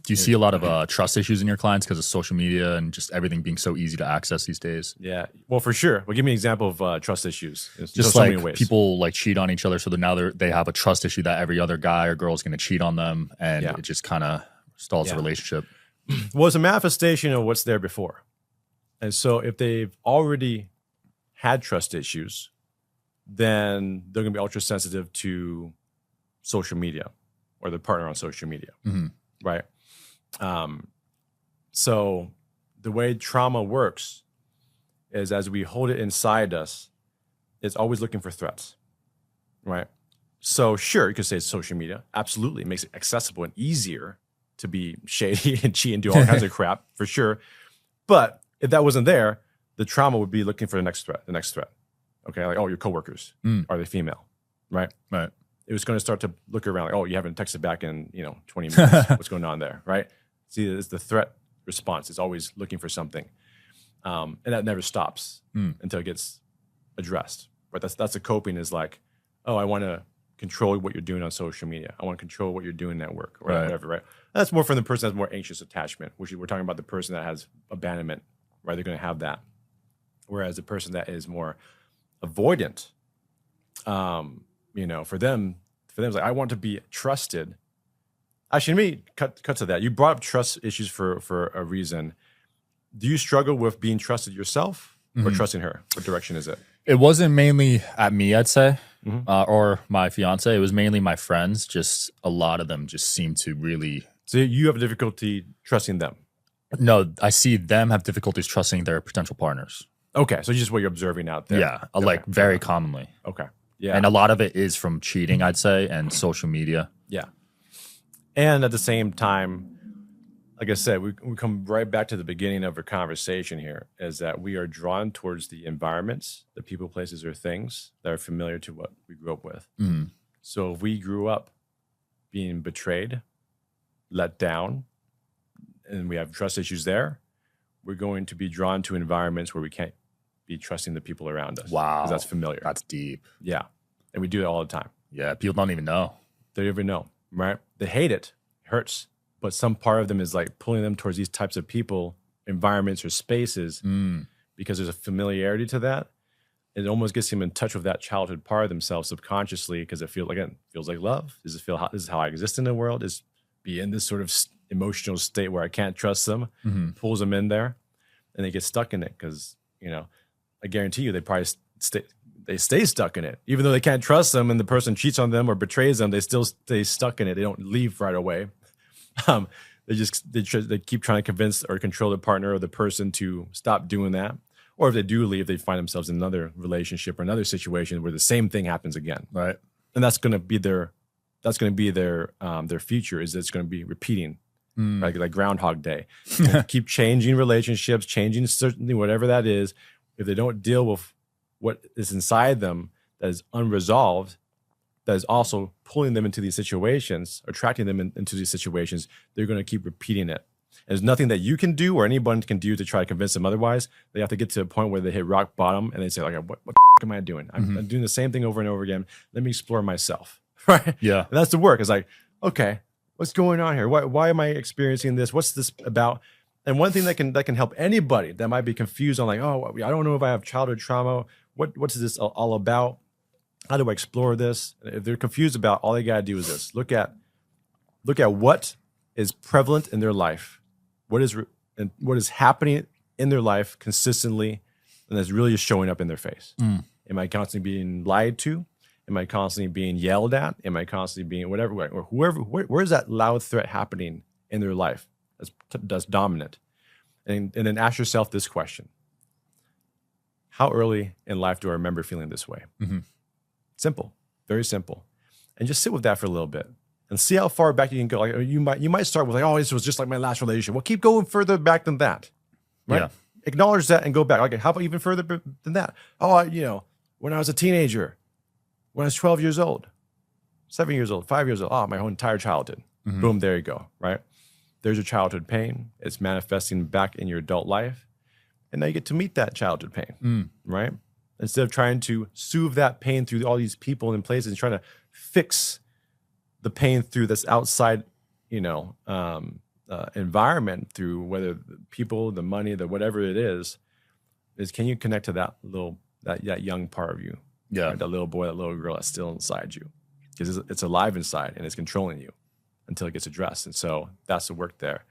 Do you see a lot of trust issues in your clients because of social media and just everything being so easy to access these days? Yeah, well, for sure. Well, give me an example of trust issues. Just so like people like cheat on each other, so that now they have a trust issue that every other guy or girl is going to cheat on them, and it just kind of stalls the relationship. Well, it's a manifestation of what's there before, and so if they've already had trust issues, then they're going to be ultra sensitive to social media or their partner on social media, right? So the way trauma works is as we hold it inside us, it's always looking for threats, right? So sure, you could say it's social media. Absolutely. It makes it accessible and easier to be shady and cheat and do all kinds of crap, for sure. But if that wasn't there, the trauma would be looking for the next threat. Okay, like, oh, your coworkers, are they female, right? Right. It was going to start to look around like, oh, you haven't texted back in 20 minutes. What's going on there, right? See, it's the threat response. It's always looking for something, and that never stops until it gets addressed. But that's the coping is like, oh, I want to control what you're doing on social media. I want to control what you're doing at work or whatever, right? That's more from the person that has more anxious attachment, which we're talking about the person that has abandonment, right? They're going to have that. Whereas the person that is more avoidant, for them, it's like, I want to be trusted. Actually, let me cut to that. You brought up trust issues for a reason. Do you struggle with being trusted yourself or trusting her? What direction is it? It wasn't mainly at me, I'd say, or my fiance. It was mainly my friends. Just a lot of them just seem to really. So you have difficulty trusting them? No, I see them have difficulties trusting their potential partners. Okay, so just what you're observing out there. Yeah, like very commonly. Okay, yeah. And a lot of it is from cheating, I'd say, and social media. Yeah. And at the same time, like I said, we come right back to the beginning of our conversation here, is that we are drawn towards the environments, the people, places, or things that are familiar to what we grew up with. So if we grew up being betrayed, let down, and we have trust issues there, we're going to be drawn to environments where we can't be trusting the people around us. Wow. Because that's familiar. That's deep. Yeah. And we do it all the time. Yeah, people don't even know. They don't even know, right? They hate it. It hurts. But some part of them is like pulling them towards these types of people, environments, or spaces because there's a familiarity to that. It almost gets them in touch with that childhood part of themselves subconsciously because it feels like love. Does it feel this is how I exist in the world? Is be in this sort of emotional state where I can't trust them, pulls them in there, and they get stuck in it because, I guarantee you they probably stay stuck in it. Even though they can't trust them and the person cheats on them or betrays them, they still stay stuck in it. They don't leave right away. They keep trying to convince or control the partner or the person to stop doing that. Or if they do leave, they find themselves in another relationship or another situation where the same thing happens again. Right. And that's going to be their future is it's going to be repeating, right? Like Groundhog Day. Keep changing relationships, changing certainly whatever that is. If they don't deal with what is inside them that is unresolved, that is also pulling them into these situations, attracting them into these situations, they're going to keep repeating it. There's nothing that you can do or anyone can do to try to convince them otherwise. They have to get to a point where they hit rock bottom and they say, like, what the am I doing? I'm doing the same thing over and over again. Let me explore myself. Right? Yeah. And that's the work. It's like, okay, what's going on here? Why am I experiencing this? What's this about? And one thing that can help anybody that might be confused on like, oh, I don't know if I have childhood trauma. What's this all about? How do I explore this? If they're confused about, all they got to do is this. Look at what is prevalent in their life. What is happening in their life consistently, and that's really just showing up in their face. Am I constantly being lied to? Am I constantly being yelled at? Am I constantly being whatever, or whoever? Where is that loud threat happening in their life that's dominant? And then ask yourself this question: how early in life do I remember feeling this way? Simple, very simple, and just sit with that for a little bit and see how far back you can go. Like you might start with like, oh, this was just like my last relationship. Well, keep going further back than that, right? Yeah. Acknowledge that and go back. Okay, how about even further than that? Oh, when I was a teenager. When I was 12 years old, 7 years old, 5 years old, my whole entire childhood. Boom, there you go, right? There's your childhood pain. It's manifesting back in your adult life. And now you get to meet that childhood pain, right? Instead of trying to soothe that pain through all these people and places and trying to fix the pain through this outside, environment, through whether the people, the money, the whatever it is can you connect to that that young part of you? Yeah. Right? That little boy, that little girl that's still inside you, because it's alive inside and it's controlling you until it gets addressed. And so that's the work there.